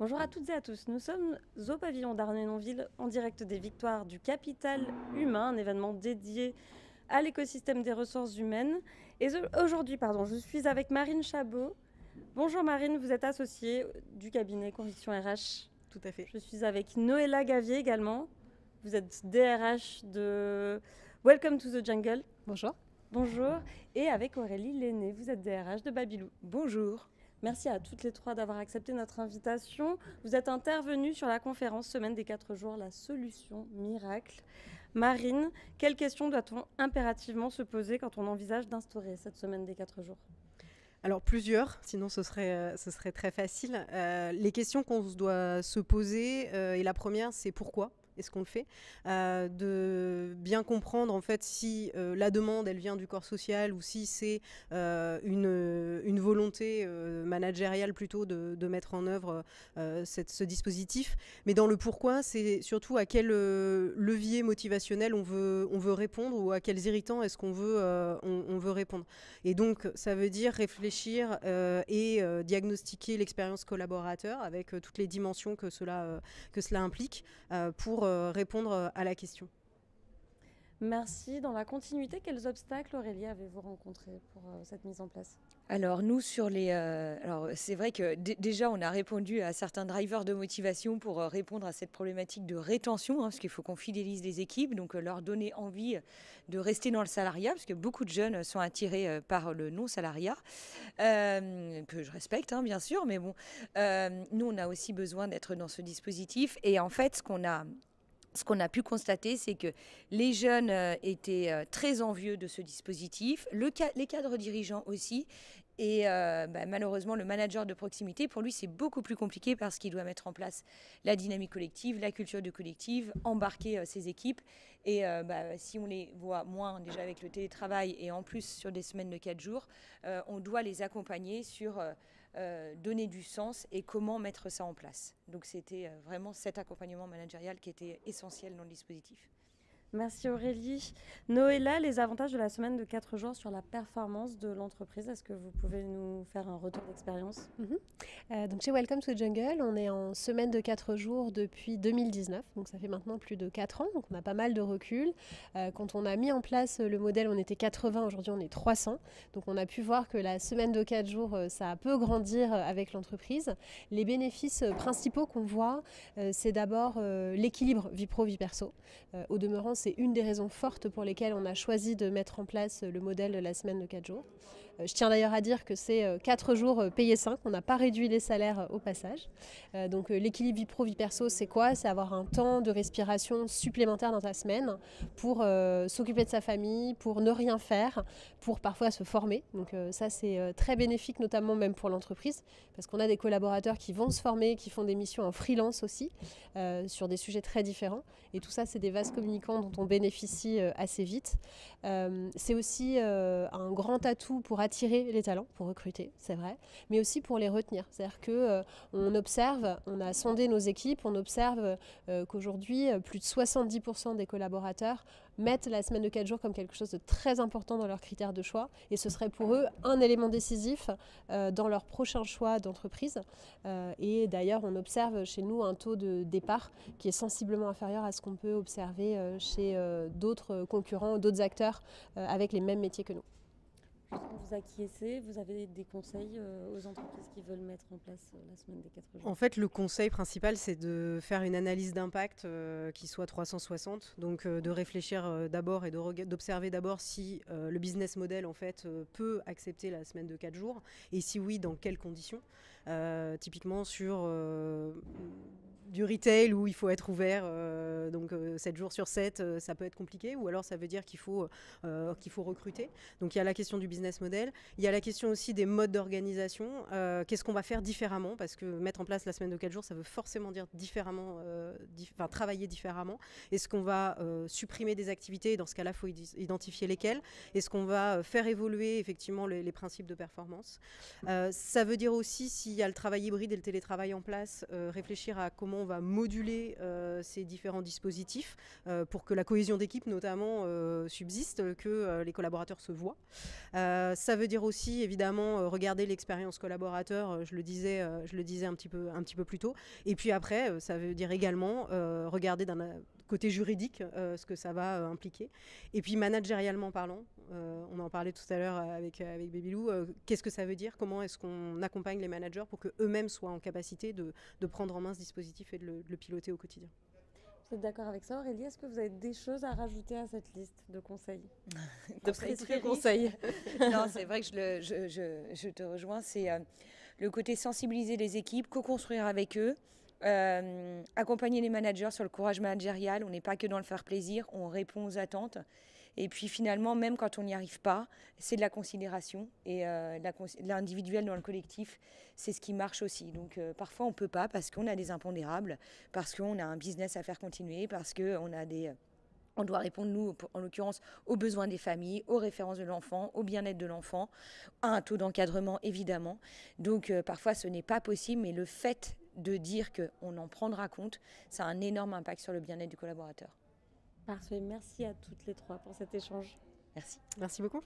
Bonjour à toutes et à tous, nous sommes au pavillon d'Arnay-Nonville en direct des Victoires du Capital Humain, un événement dédié à l'écosystème des ressources humaines. Et aujourd'hui, je suis avec Marine Chabot. Bonjour Marine, vous êtes associée du cabinet Conviction RH. Tout à fait. Je suis avec Noëlla Gavier également. Vous êtes DRH de Welcome to the Jungle. Bonjour. Bonjour. Et avec Aurélie Lenné, vous êtes DRH de Babylou. Bonjour. Merci à toutes les trois d'avoir accepté notre invitation. Vous êtes intervenues sur la conférence Semaine des 4 jours, la solution miracle. Marine, quelles questions doit-on impérativement se poser quand on envisage d'instaurer cette Semaine des 4 jours ? Alors plusieurs, sinon ce serait très facile. Les questions qu'on doit se poser, et la première c'est pourquoi est-ce qu'on le fait, de bien comprendre en fait si la demande elle vient du corps social ou si c'est une volonté managériale plutôt de mettre en œuvre ce dispositif. Mais dans le pourquoi, c'est surtout à quel levier motivationnel on veut répondre ou à quels irritants est-ce qu'on veut, on veut répondre. Et donc ça veut dire réfléchir et diagnostiquer l'expérience collaborateur avec toutes les dimensions que cela implique pour répondre à la question. Merci. Dans la continuité, quels obstacles, Aurélie, avez-vous rencontrés pour cette mise en place ? Alors nous, alors c'est vrai que déjà on a répondu à certains drivers de motivation pour répondre à cette problématique de rétention, parce qu'il faut qu'on fidélise les équipes, donc leur donner envie de rester dans le salariat, parce que beaucoup de jeunes sont attirés par le non-salariat, que je respecte bien sûr, mais bon, nous on a aussi besoin d'être dans ce dispositif. Et en fait, ce qu'on a pu constater, c'est que les jeunes étaient très envieux de ce dispositif, les cadres dirigeants aussi, et malheureusement, le manager de proximité, pour lui, c'est beaucoup plus compliqué parce qu'il doit mettre en place la dynamique collective, la culture de collective, embarquer ses équipes. Et si on les voit moins déjà avec le télétravail et en plus sur des semaines de 4 jours, on doit les accompagner sur donner du sens et comment mettre ça en place. Donc c'était vraiment cet accompagnement managérial qui était essentiel dans le dispositif. Merci Aurélie. Noëlla, les avantages de la semaine de 4 jours sur la performance de l'entreprise, est-ce que vous pouvez nous faire un retour d'expérience ? Donc chez Welcome to the Jungle, on est en semaine de 4 jours depuis 2019, donc ça fait maintenant plus de 4 ans, donc on a pas mal de recul. Quand on a mis en place le modèle, on était 80, aujourd'hui on est 300, donc on a pu voir que la semaine de 4 jours, ça peut grandir avec l'entreprise. Les bénéfices principaux qu'on voit, c'est d'abord l'équilibre vie pro, vie perso. Au demeurant, c'est une des raisons fortes pour lesquelles on a choisi de mettre en place le modèle de la semaine de 4 jours. Je tiens d'ailleurs à dire que c'est 4 jours payés 5, on n'a pas réduit les salaires au passage. Donc l'équilibre vie pro, vie perso, c'est quoi ? C'est avoir un temps de respiration supplémentaire dans ta semaine pour s'occuper de sa famille, pour ne rien faire, pour parfois se former. Donc ça c'est très bénéfique, notamment même pour l'entreprise, parce qu'on a des collaborateurs qui vont se former, qui font des missions en freelance aussi, sur des sujets très différents. Et tout ça, c'est des vases communicants dont on bénéficie assez vite. C'est aussi un grand atout pour attirer les talents, pour recruter, c'est vrai, mais aussi pour les retenir. C'est-à-dire qu'on observe, on a sondé nos équipes, on observe qu'aujourd'hui, plus de 70% des collaborateurs mettent la semaine de 4 jours comme quelque chose de très important dans leurs critères de choix, et ce serait pour eux un élément décisif dans leur prochain choix d'entreprise. Et d'ailleurs, on observe chez nous un taux de départ qui est sensiblement inférieur à ce qu'on peut observer chez d'autres concurrents, d'autres acteurs avec les mêmes métiers que nous. Vous acquiescez, vous avez des conseils aux entreprises qui veulent mettre en place la semaine des 4 jours ? En fait, le conseil principal, c'est de faire une analyse d'impact qui soit 360, donc de réfléchir d'abord et d'observer d'abord si le business model en fait peut accepter la semaine de 4 jours, et si oui, dans quelles conditions. Typiquement sur du retail où il faut être ouvert, donc 7 jours sur 7, ça peut être compliqué, ou alors ça veut dire qu'il faut recruter. Donc il y a la question du business model, il y a la question aussi des modes d'organisation, qu'est-ce qu'on va faire différemment, parce que mettre en place la semaine de 4 jours, ça veut forcément dire différemment, travailler différemment. Est-ce qu'on va supprimer des activités, dans ce cas-là, il faut identifier lesquelles. Est-ce qu'on va faire évoluer effectivement les principes de performance. Ça veut dire aussi s'il y a le travail hybride et le télétravail en place, réfléchir à comment on va moduler ces différents dispositifs pour que la cohésion d'équipe notamment subsiste, que les collaborateurs se voient. Ça veut dire aussi évidemment regarder l'expérience collaborateur, je le disais un petit peu plus tôt. Et puis après, ça veut dire également regarder d'un côté juridique ce que ça va impliquer. Et puis managérialement parlant, on en parlait tout à l'heure avec Babylou, qu'est-ce que ça veut dire? Comment est-ce qu'on accompagne les managers pour qu'eux-mêmes soient en capacité de prendre en main ce dispositif et de le piloter au quotidien? Vous êtes d'accord avec ça, Aurélie? Est-ce que vous avez des choses à rajouter à cette liste de conseils? De précieux conseils. Non, c'est vrai que je te rejoins. C'est le côté sensibiliser les équipes, co-construire avec eux, accompagner les managers sur le courage managérial. On n'est pas que dans le faire plaisir, on répond aux attentes. Et puis finalement, même quand on n'y arrive pas, c'est de la considération. Et l'individuel dans le collectif, c'est ce qui marche aussi. Donc parfois, on ne peut pas parce qu'on a des impondérables, parce qu'on a un business à faire continuer, parce qu'on a on doit répondre, nous, en l'occurrence, aux besoins des familles, aux références de l'enfant, au bien-être de l'enfant, à un taux d'encadrement, évidemment. Donc parfois, ce n'est pas possible, mais le fait de dire qu'on en prendra compte, ça a un énorme impact sur le bien-être du collaborateur. Parfait, merci à toutes les trois pour cet échange. Merci. Merci beaucoup.